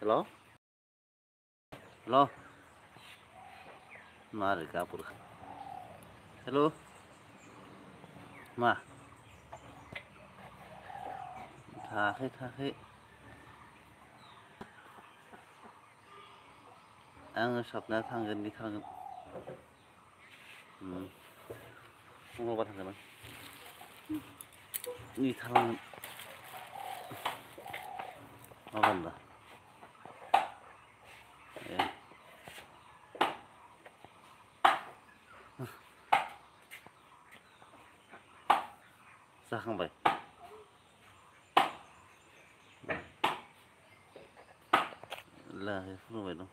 Halo? Halo? Mari kapur. Halo? Ma. थाखै आङो साबना थांगोन नि थांगोन फुङावबा थांगोन आं नि थांगोन मा बान्दा ए जाखांबाय लाहे फुदुंबाय दं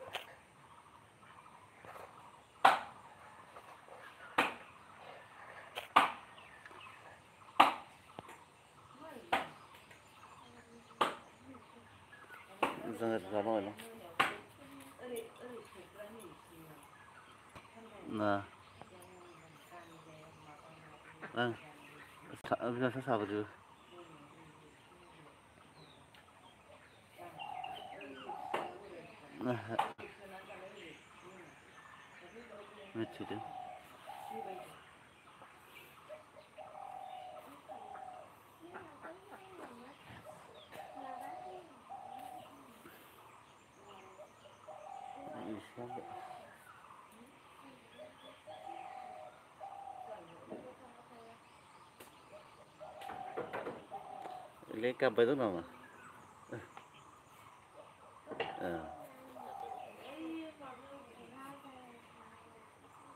जोङो जाबाय दं ना आं बिनावसो साबोदो मिथिदों ले गाबबाय दं नामा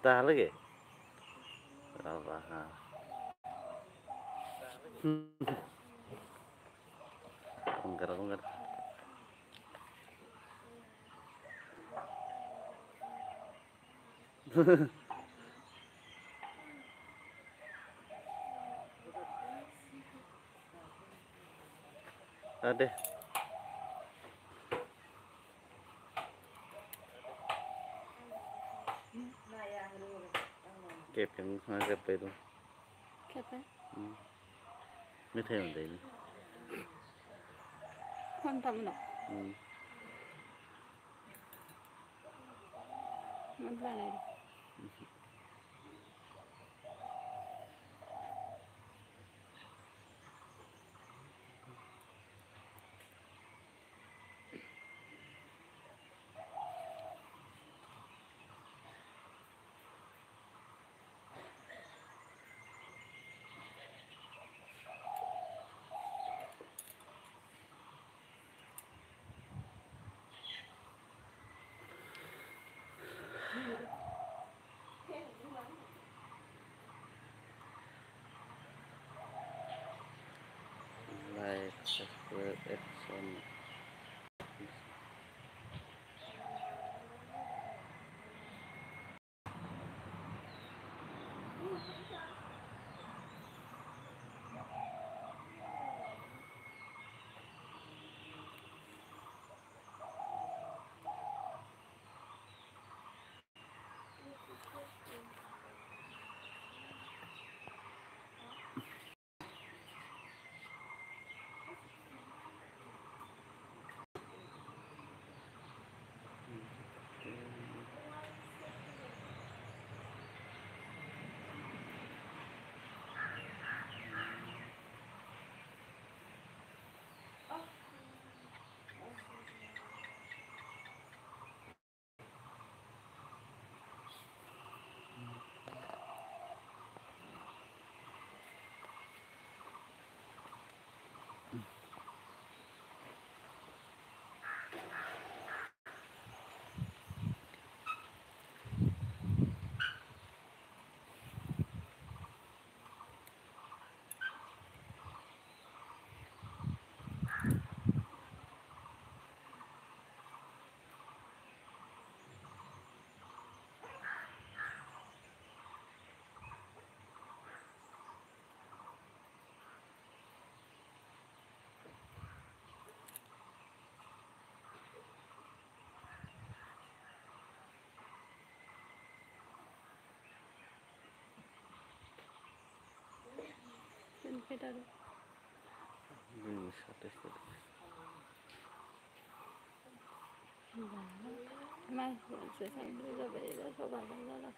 दाहालागै रावबा गंगार दे केपें मा गाबबाय दं केपें मेथाइ मोनजायोनो खनथामोनाव मोनबानाय like subscribe action Pedal. Ini satu Mai sẽ sang đưa ra về đó cho bà đó là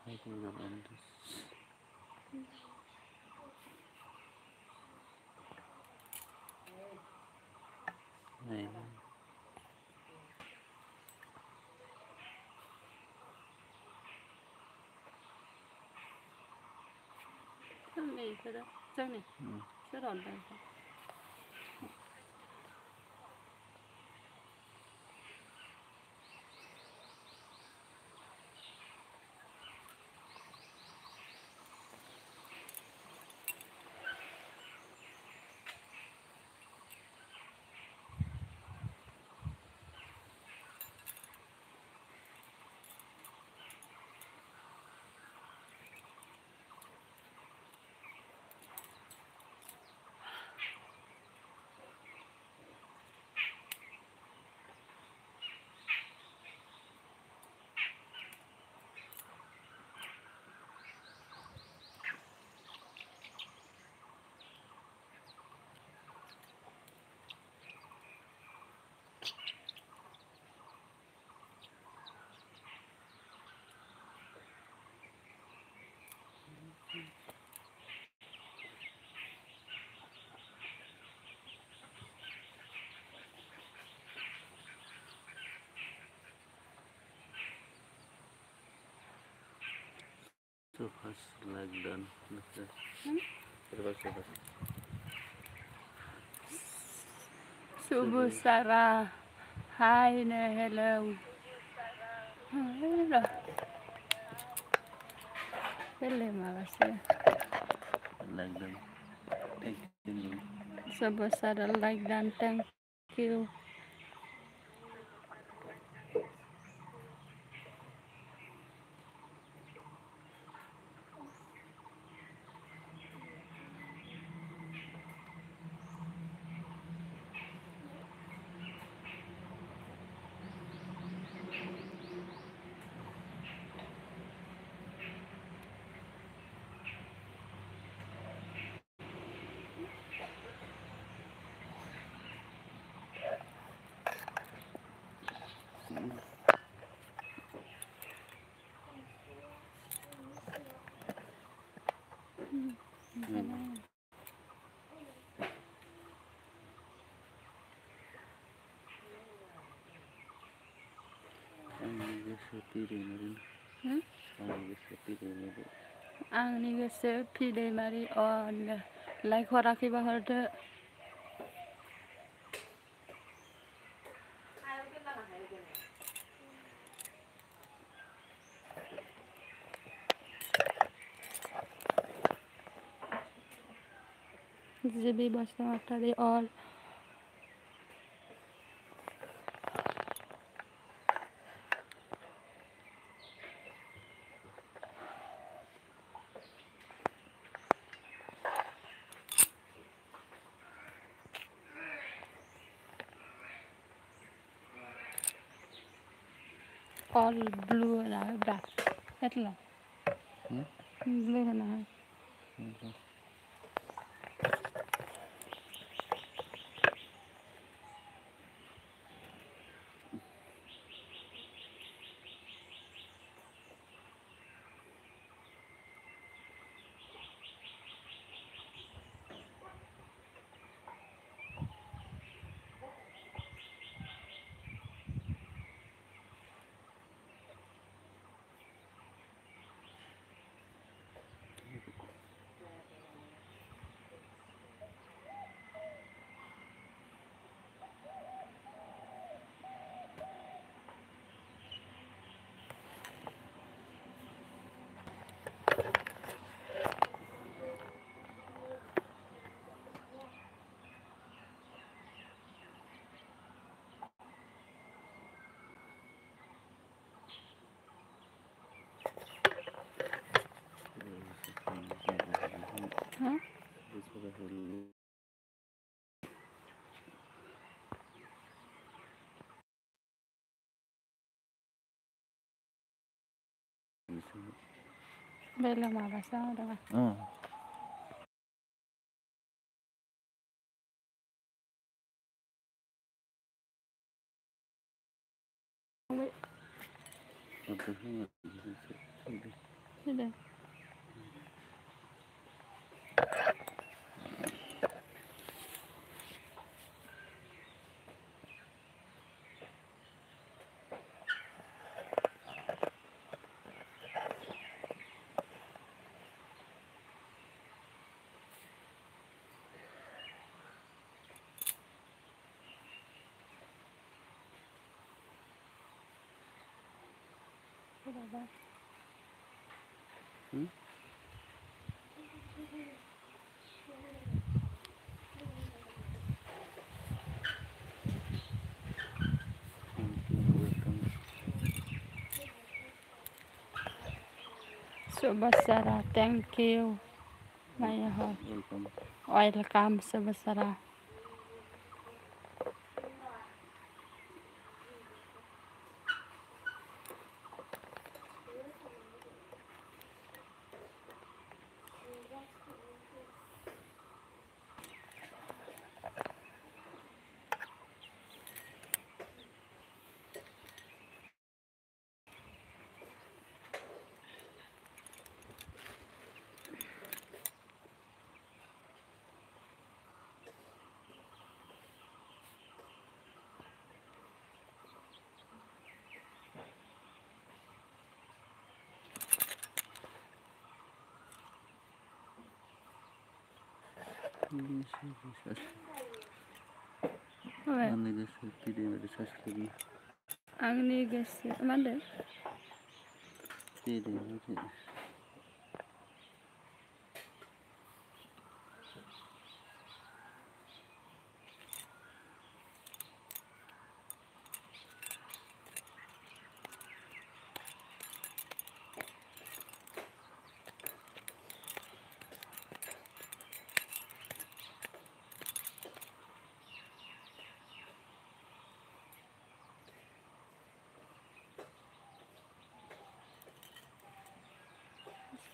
I think the end này này thế đó chắc này sẽ đòn đây so fast like done. Terus Subu Sarah hi nè hello rồi cái này mà sẽ like done. Thank you. Subu Sarah like done thank you Anniversary Pide Mari on like Horaki Bahar Zibi Bastamata they all all blue là black hết là blue là hả? Đây là màu bà sao đâu à? Không biết. Đây đây. Cái đầu đây. Subasara, thank you. My heart. Welcome, Subasara. Ouais. Agni gas mana?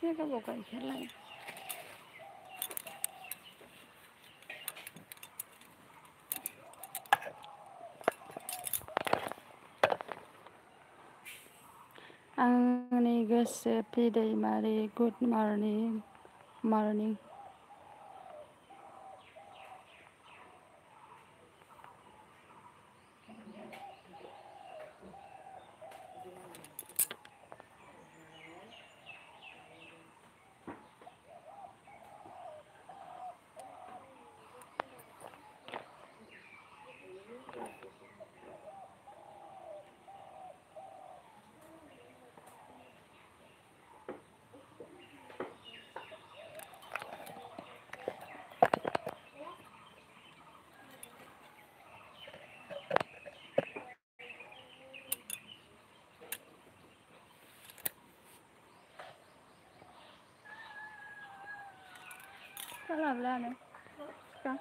Cái bộ quần khá lạnh. Agni gas pide mari good morning. Morning. Có làm ra nữa. Con.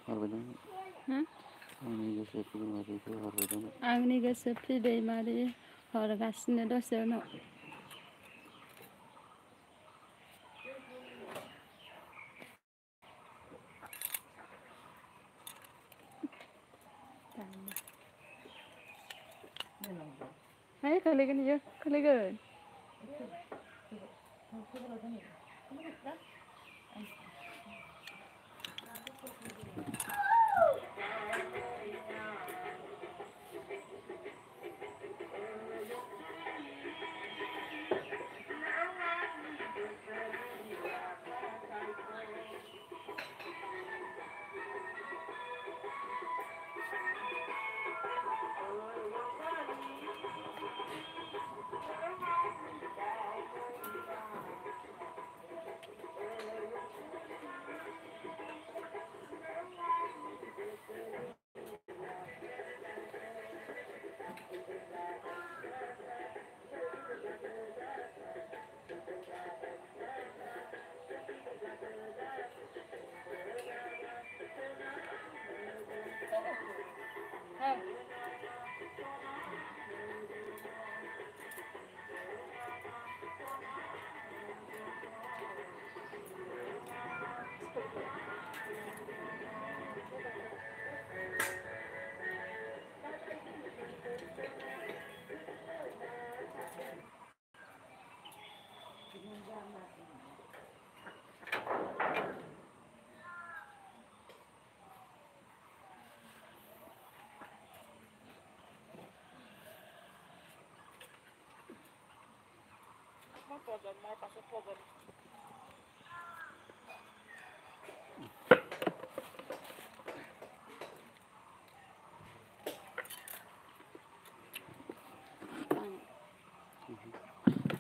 हरबायदों हो आंनि गोसो फिदैमारिखौ हरबायदों आंनि गोसो फिदैमारि हरगासिनो दसे उनाव है खोलैगोन इयो खोलैगोन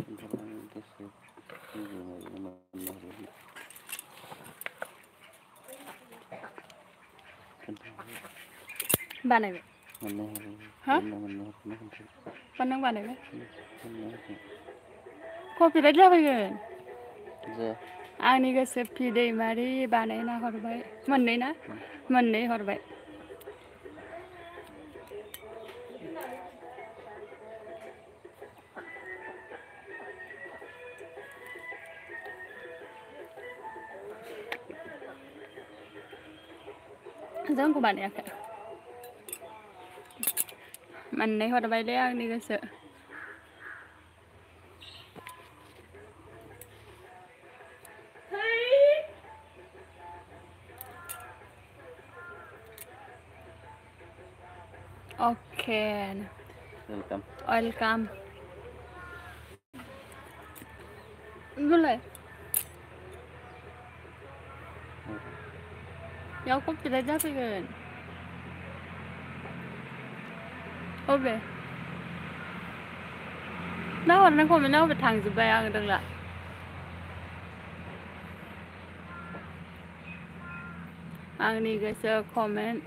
ओमफ्राय आंनि गोसो फिदैमारिनो मोननो हरबायदों बानायबाय मोननो हा हरबाय नों बानायबाय मोननो हरबाय कपिराइट जाफैगोन जाया आंनि गोसो फिदैमारि बानायना हरबाय मोननै ना मोननै हरबाय जोंखौ बानायाखै मोननै हरबायलै आंनि गोसो अके वेलकाम वेलकाम बोलाय बेयाव कपिराइट जाफैगोन अबे ना हरनाय कमेन्टआ अबे थांजोब्बाय आं रोंला आंनि गोसो कमेन्ट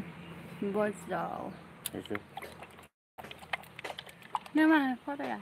बजाव एसे नों मानो फराया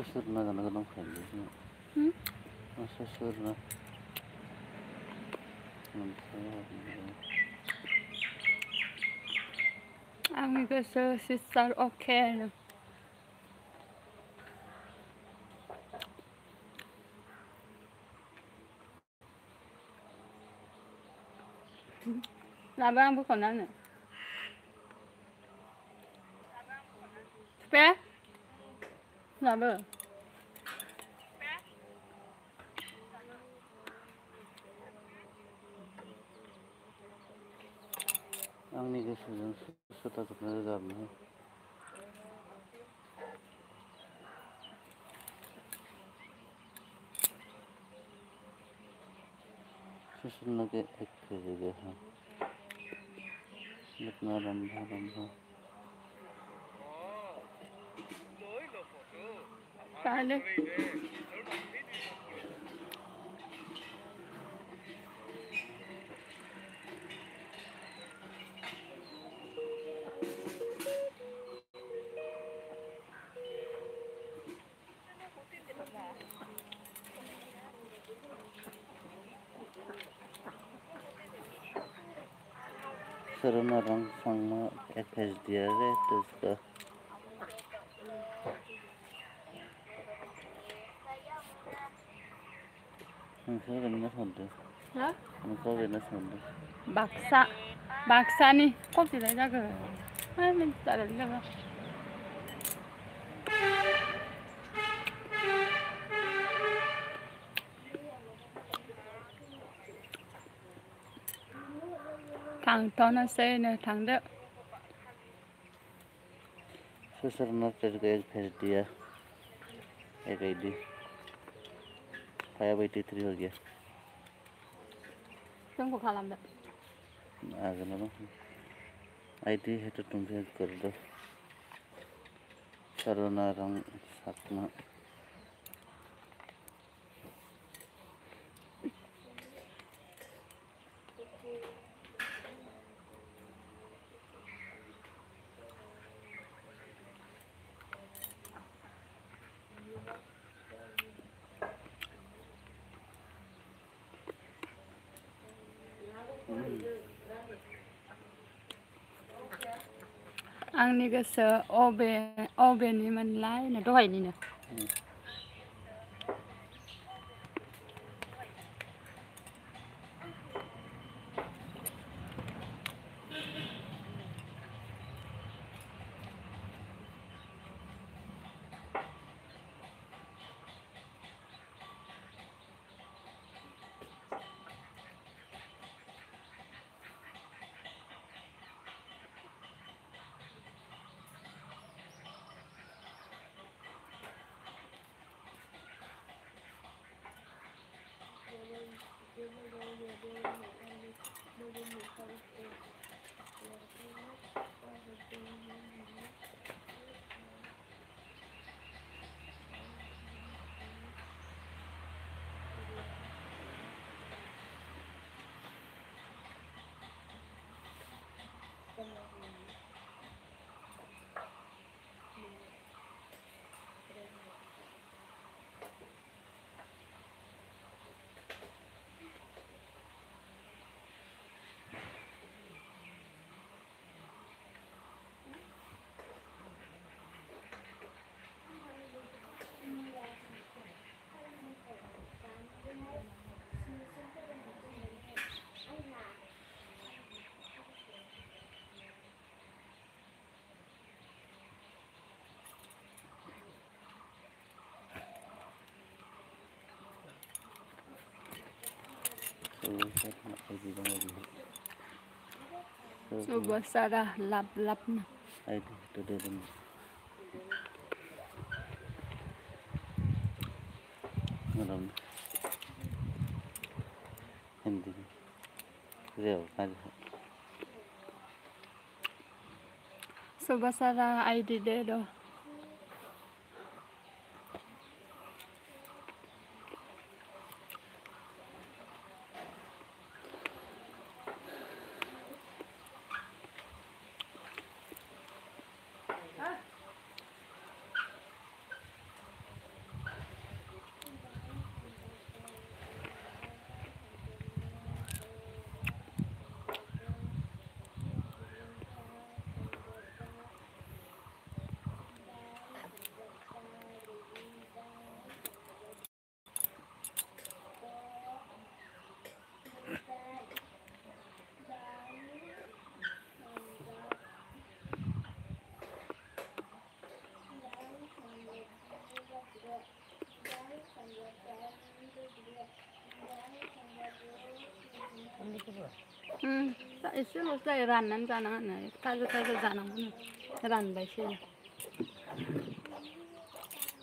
सोरना जानो गोनां खालामदों सोरना teman saya Ang gusto sister okay no. Labang bukan nana. Spare? Labang. आंनि गोसोजों सुथाजोबनो रोजाबनो सुसुमना के एक जगह है इतना लंबा लंबा Saan? Sarın orang sama efes dia terus ke Nungsa benar sonde. Ha? Nungsa benar sonde. Baksa. Baksa ni. Kok tidak jaga? Ah, minta dah jaga. Thằng to nó xe nè, thằng đó. Susarna terus efes dia. एक ID 583 हो गया तुमको खा लाम आ गया ना ID है तो तुम से कर दो सरोना रंग साकना Ang ni goso obe ni man lai na doy ni na. Coba sarah lap-lap na. ID itu dia dulu ngelam Hindi Real aja Coba sarah ID deh do. एसेल'सो जायो राननानै जानाङा थाजा थाजा जानांगौ रानबायसो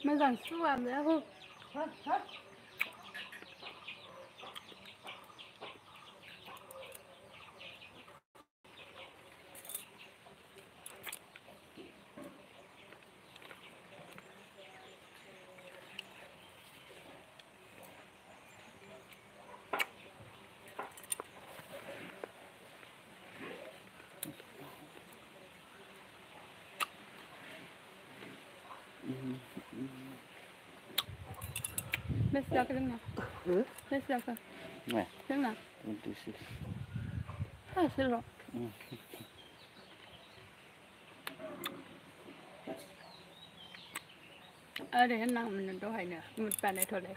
मोजां सुवा बेखौ बेसे जाखो जोंना बेसे जाखो मा जोंना 26 एसेल' ओरै होननांगौमोन दहायनो मुद बानायथ'लाय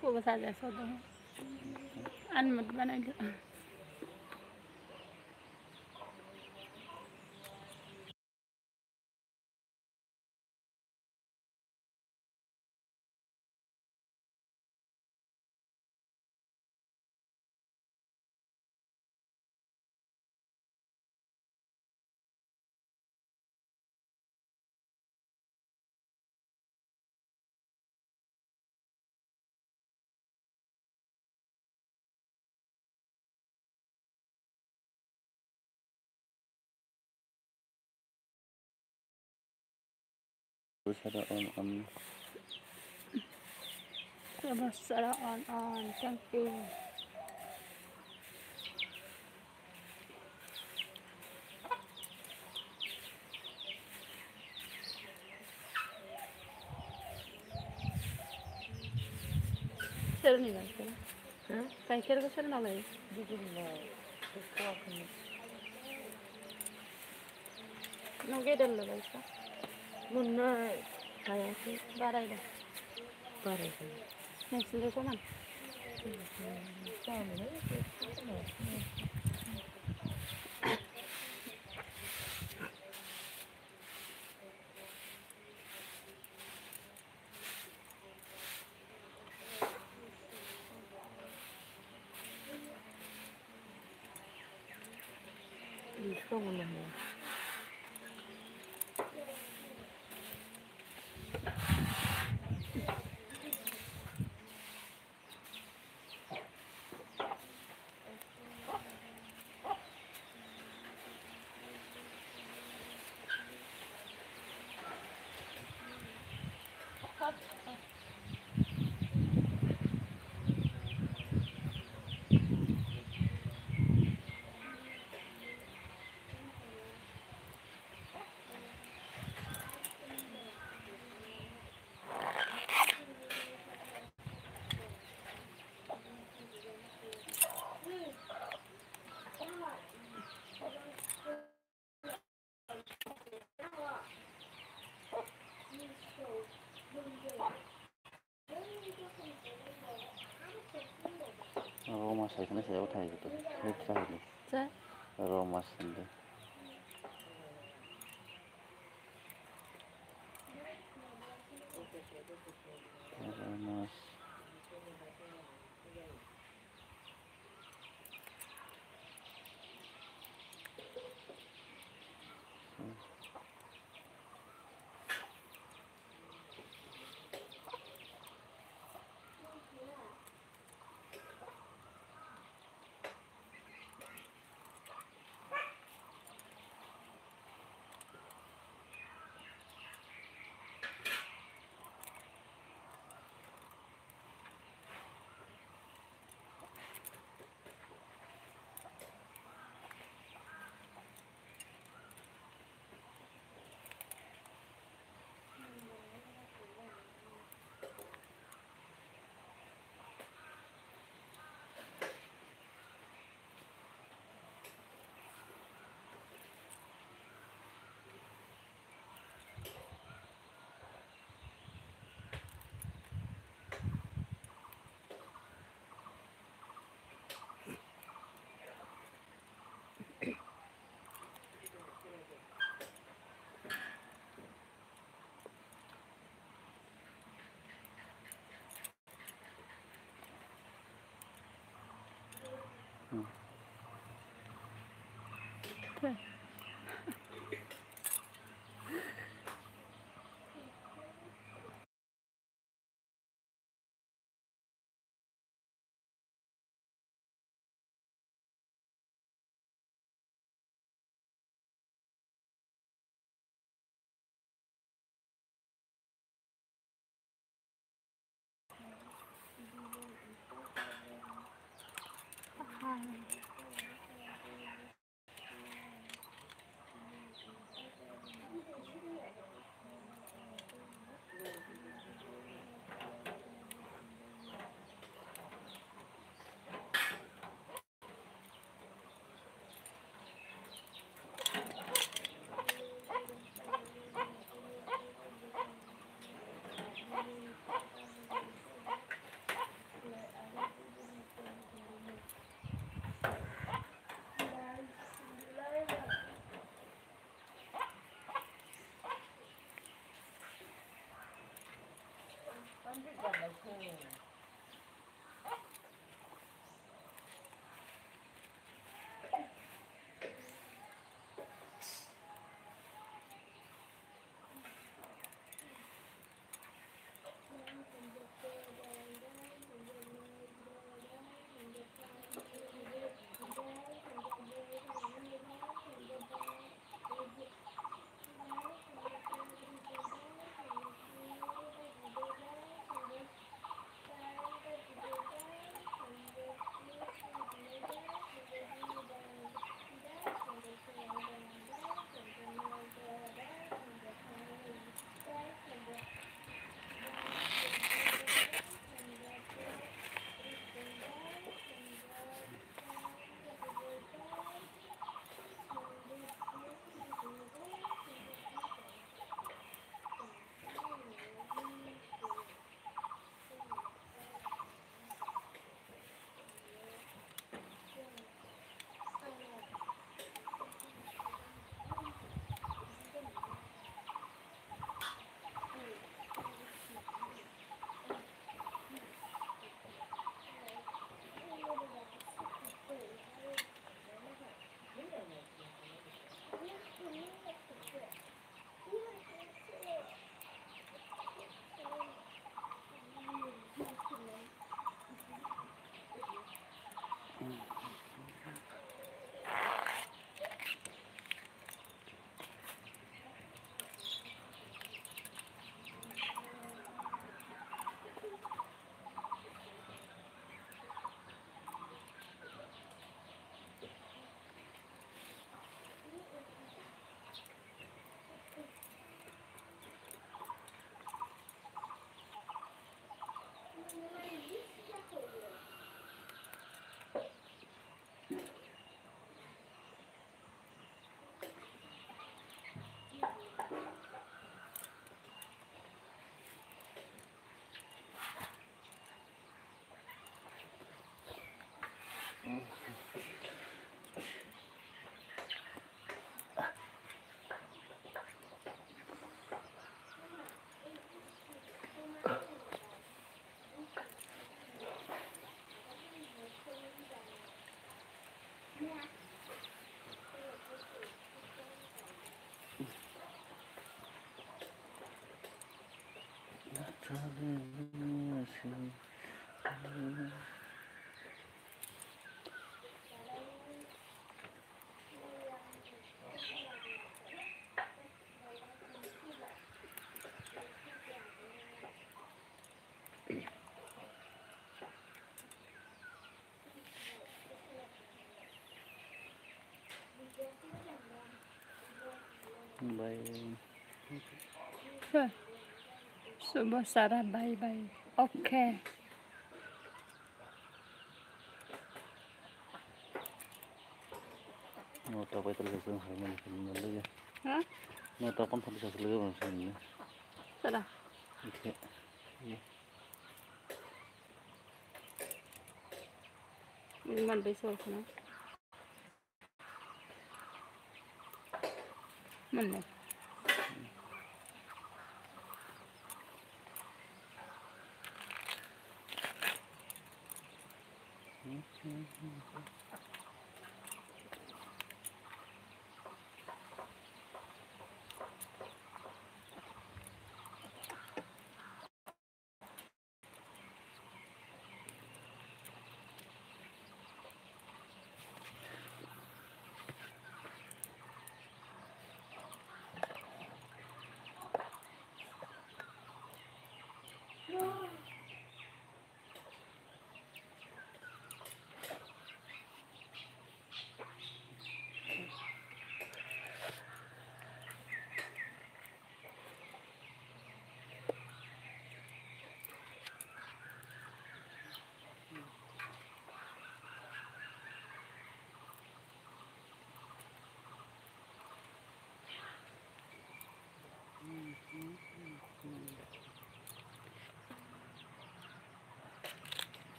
फुवा साजायासो दं आनमुद बानायदो Sarah on Sarah on thank you सोरनि गाइखेर गाइखेरखौ सोरनाव लायो नों गेदेर लगायसा मोननो हायाखै बारायदों नोंसिनिजों समान Roma saya kena saya utai gitu. Itu tadi. Roma sendiri. Roma. Bye. Subuh Sarah, bye-bye. Oke. Nota apa itu langsung sama lagi. Hah? Nota apa sampai selesai lagi maksudnya. Sarah. Oke. Minuman besok na. Mana?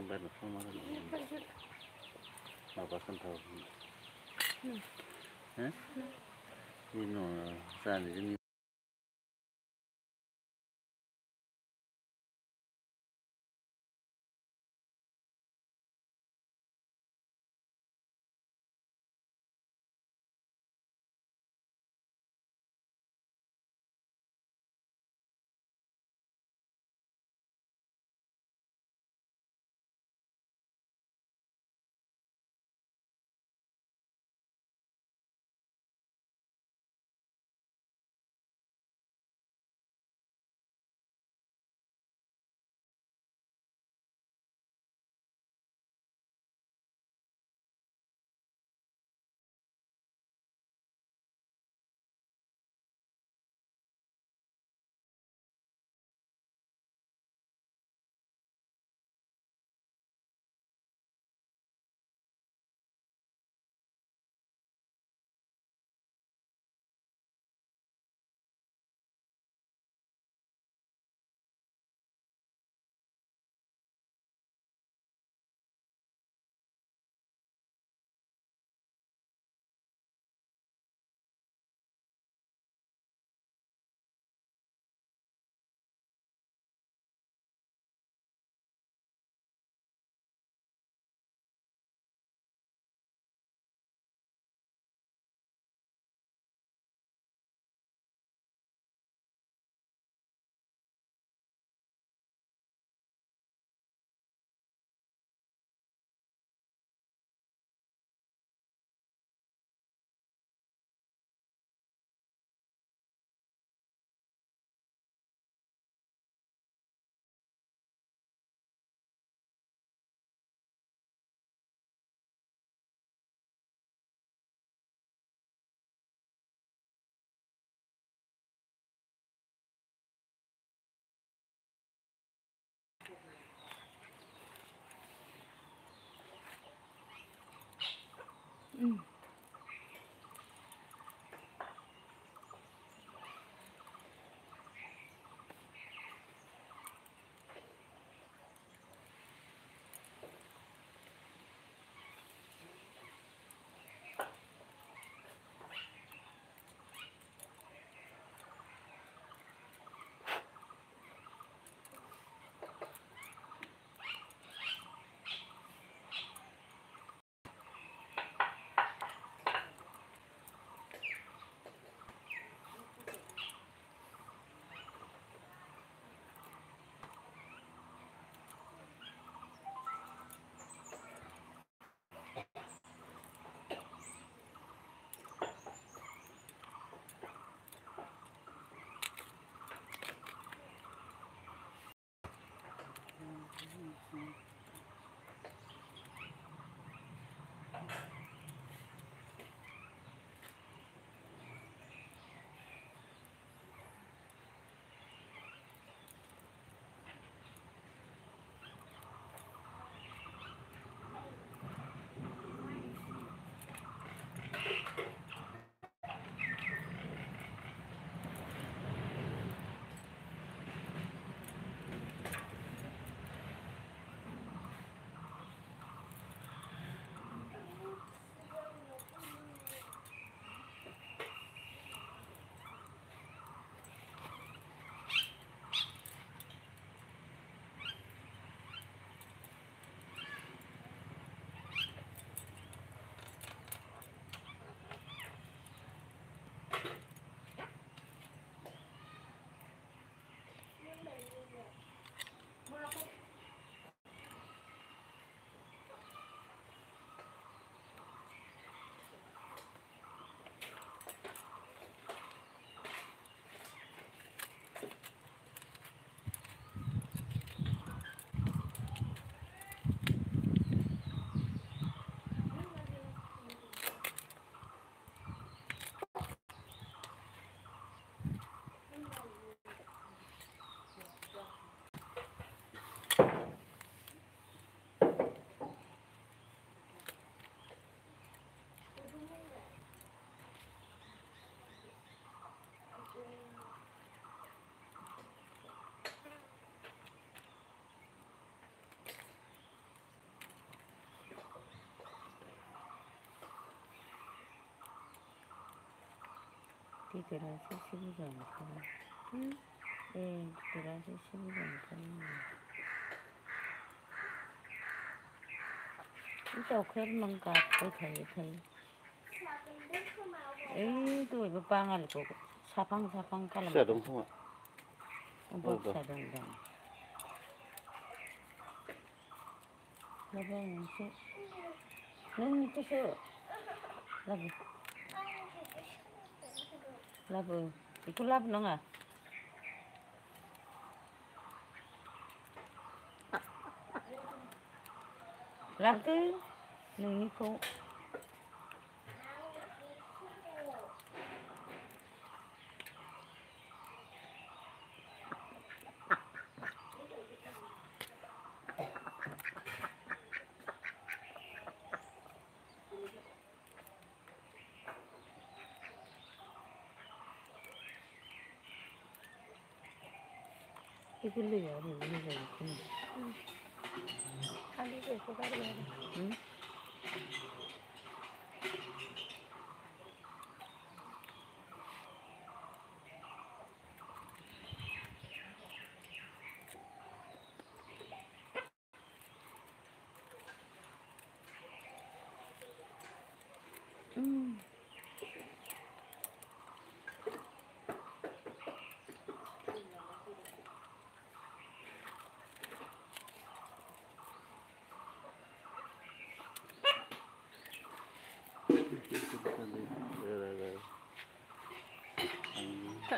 member sama apa kan tahu ini saat ini गिदिरासो 10 बुरजा ओंखारो गिदिरासो 10 बुरजा ओंखारो बे दाउखायाबो मानो गाबबाय थायो दहायबो बाङालिखौ साफां खालामबाय फिसा दं खोमा अबेबा फिसा दं दां माबा मोनसे नोंनिखौसो लाबो बेखौ लाबोनाङा लाबोदो नोंनिखौ बे गोरलैया ओरैनो मोजां खोमा खालि बेखौ गारबाय आरो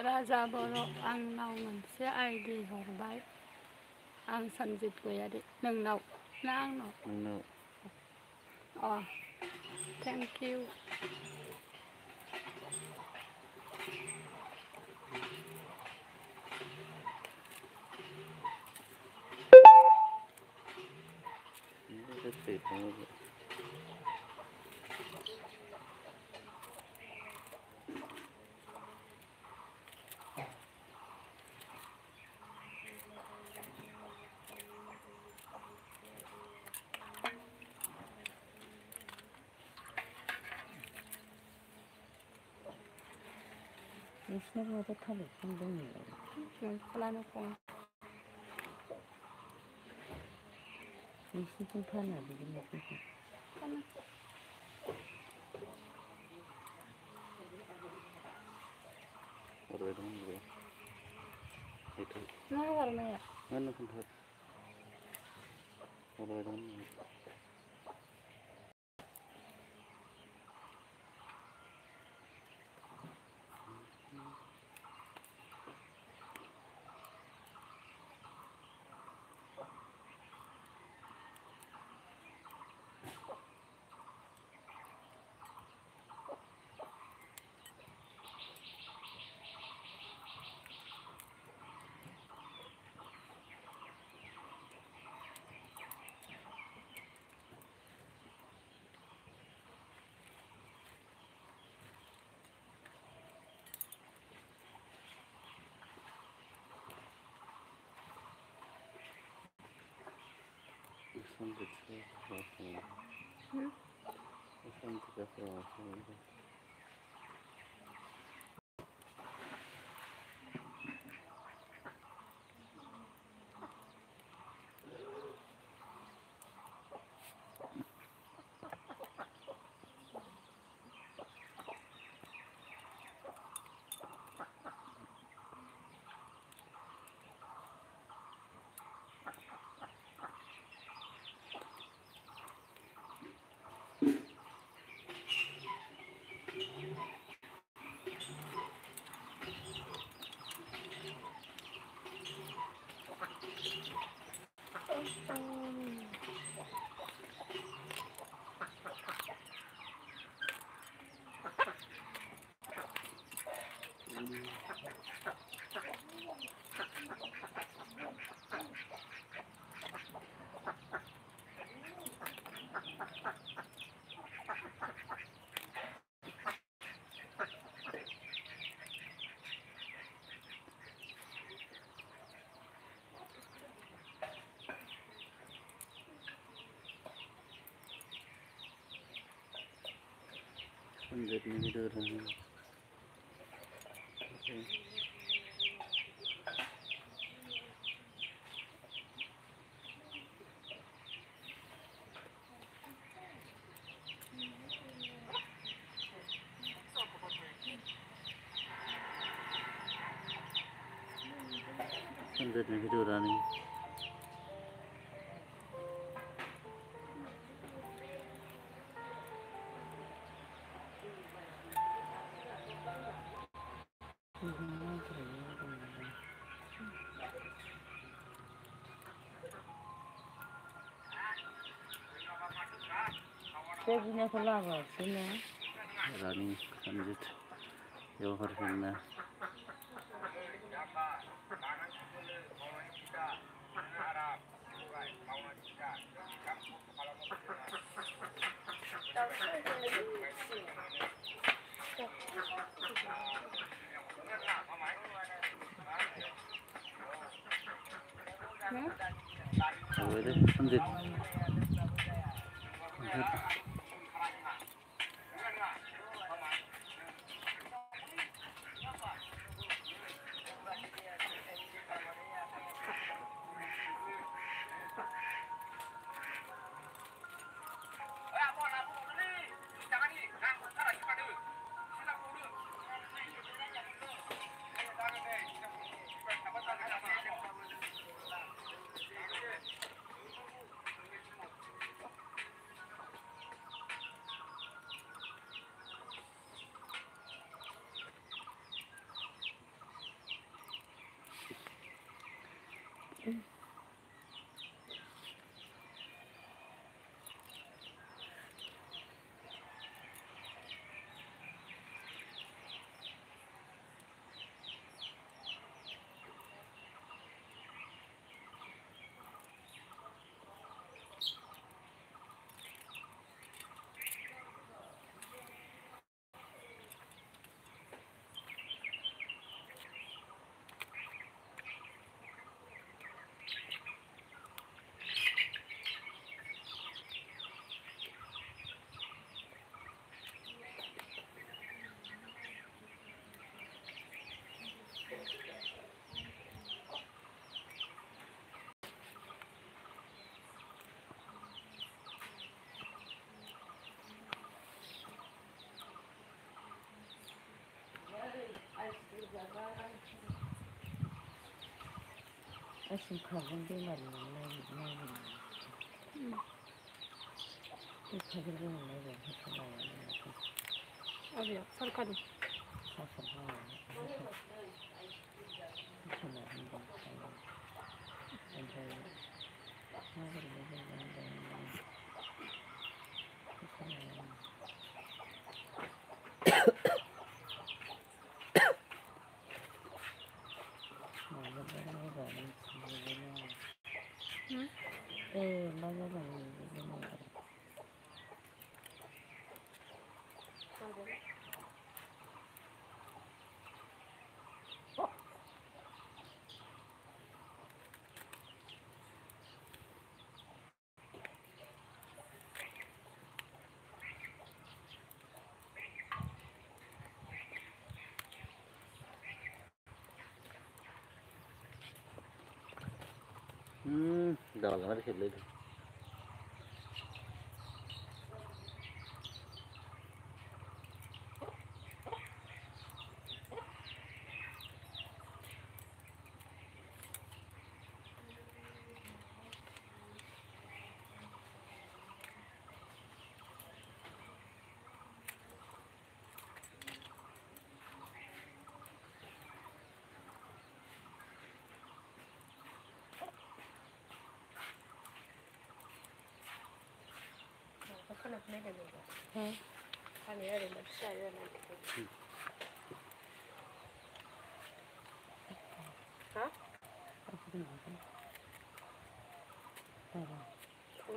राजा बर' आंनाव मोनसे आइडि हरबाय आं सन्जित गयारि नोंनाव ना आंनाव थेंक इउ नोंसिना माथो थालिर बिफां दंमोनलाय नोंस्रालानो खम नोंसिनिथिं फाना बिदि मैगंखौ मा हरनाया Hundred meter. sunsetnya video running. Saya kelapa sini. Running sunset jauhar sana. Boleh sunset. Asyik kabin dia lagi. Kabin dia lagi. Abiya farkado. Dah lama dah खेल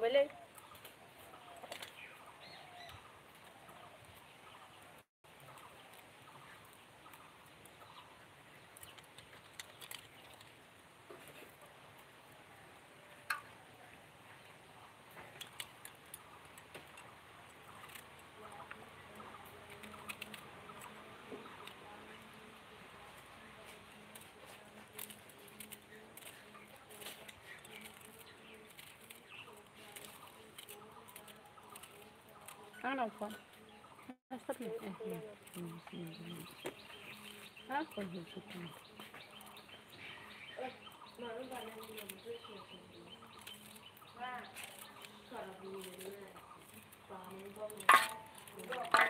Boleh. आंनाव फन सोरनो हा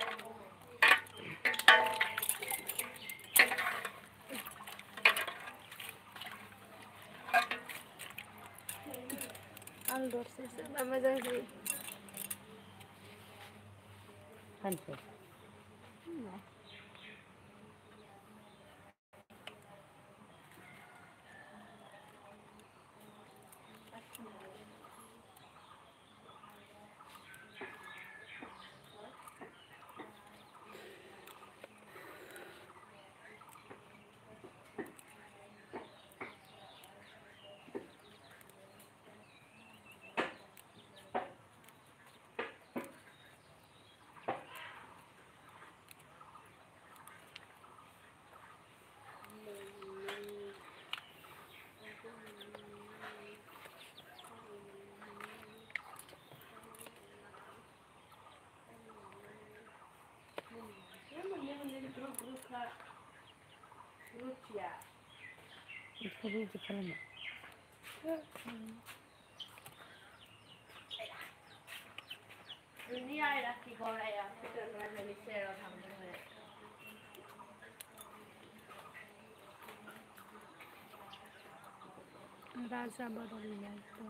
आं दरसेसो मा मोजां जायो सानसे itu di dalam ini ada di Korea itu ada di Seoul tampilannya Raja Badolia itu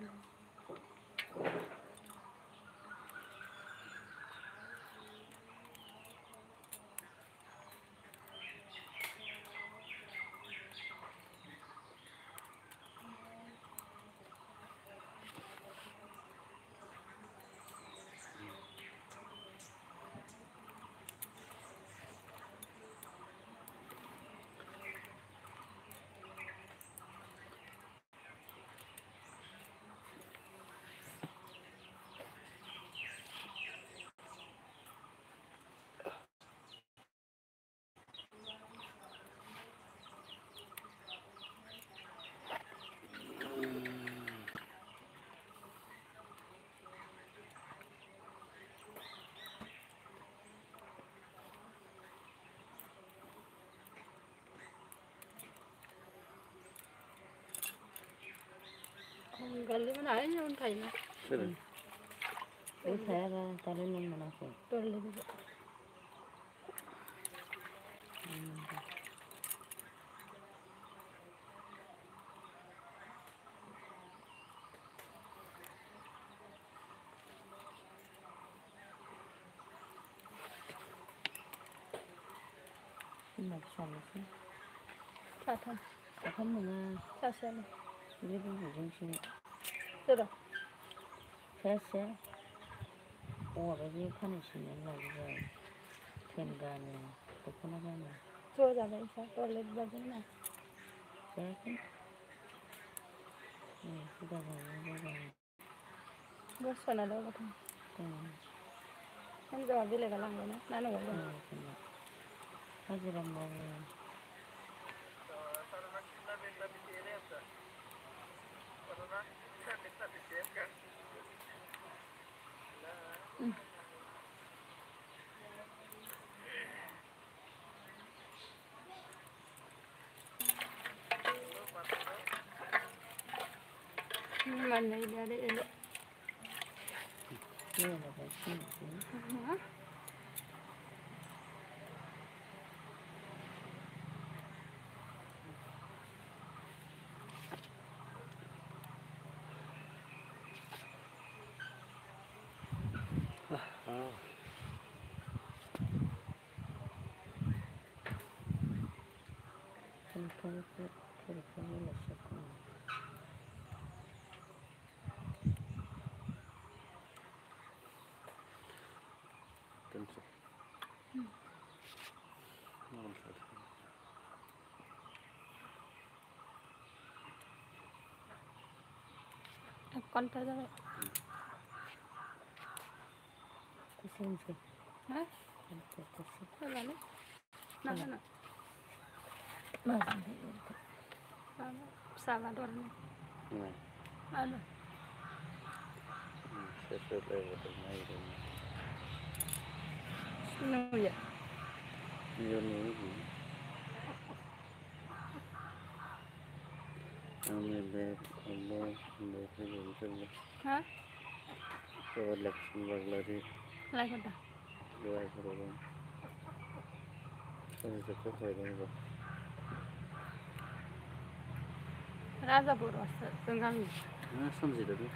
Gali mana aja yang kayaknya. itu saya tadi mana sih Tolong juga. ini sama sih Kata, mana kata ni. ini bukan sih Sudah. saya orang ini kan sih lagi tenggane kan Sudah dah isa. Tolong bagaimana? saya kan sudah banyak Bos sana dah betul. Kan jawab bila kalang mana? Nana boleh. hajiran mau Mana ini ada elok. ini ada sini teleponnya lesek Tentu. Kon tada. kusin sih Hah? kusin Mana? Mana? masih Mana? Salvador ni. Nah, Ada. sesuai dengan New Year. Nhiều nữa gì আমি বের চললো Hả? তো election Baglari Lại con ta. জয় করবো আমি তো হয়ে যাবো Rajapur 왔어. 등강이. হ্যাঁ সমঝি দাদু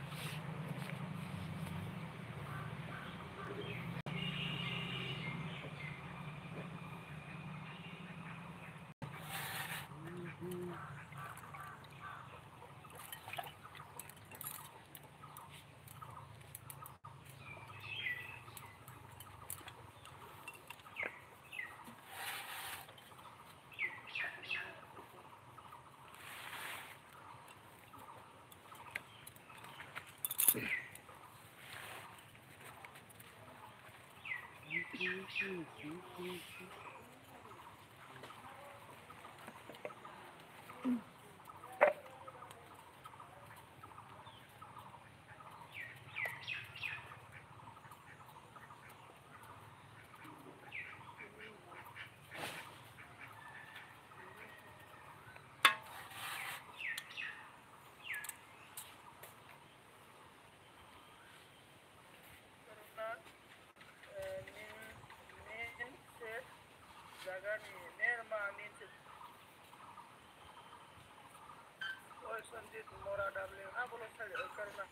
संजीत मोरा डार्लिंग हाँ बोलो सर करना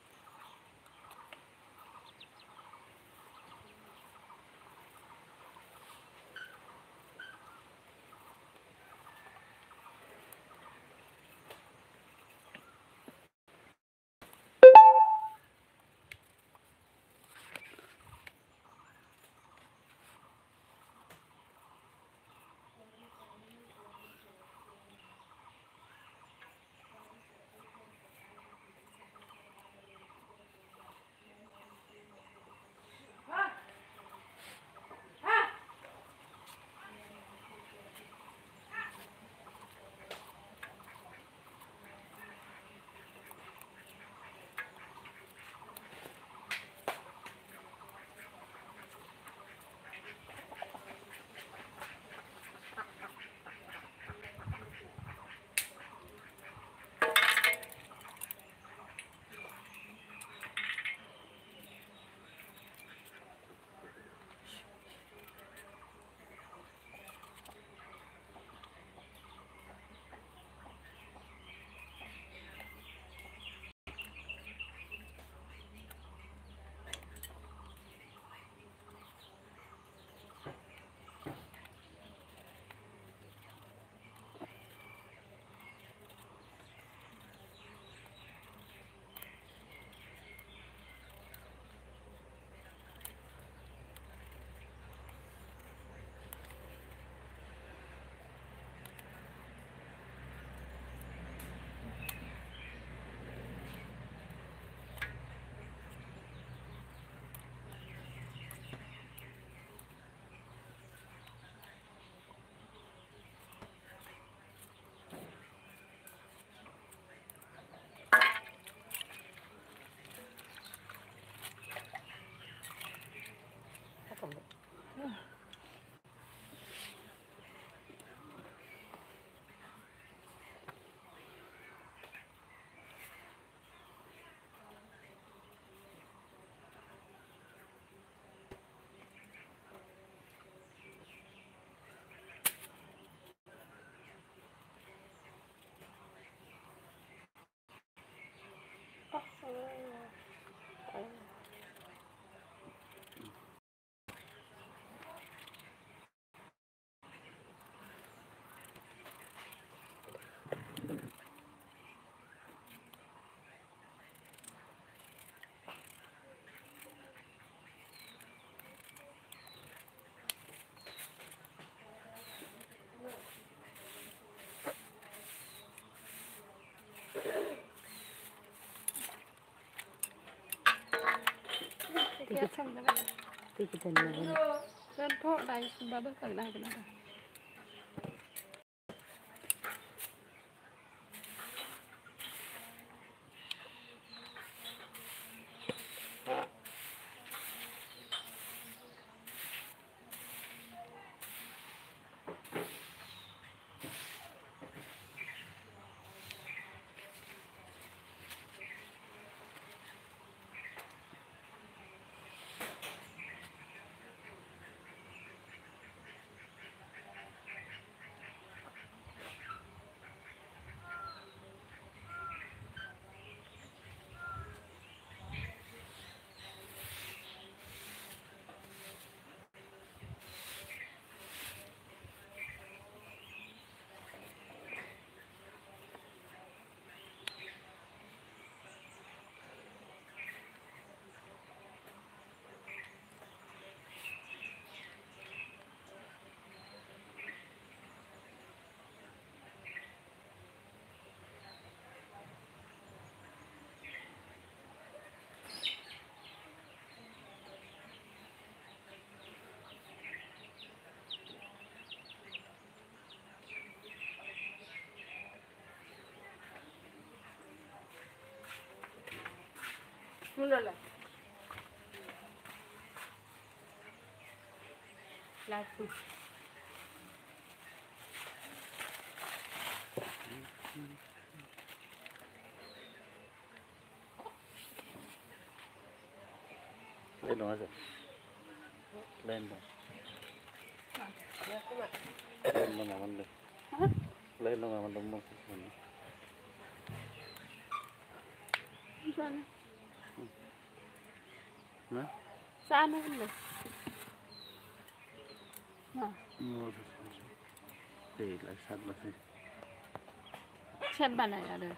Tiket xong rồi. Tiket ini. Dân thọ đây bà bước ở đây cái này. मुलाला लाटू lên nó rồi lên rồi lên nó làm ăn được lên nó làm ăn đúng không Sana. Hả? Sana không Để lại sắt vào đây. Xem bàn này là được.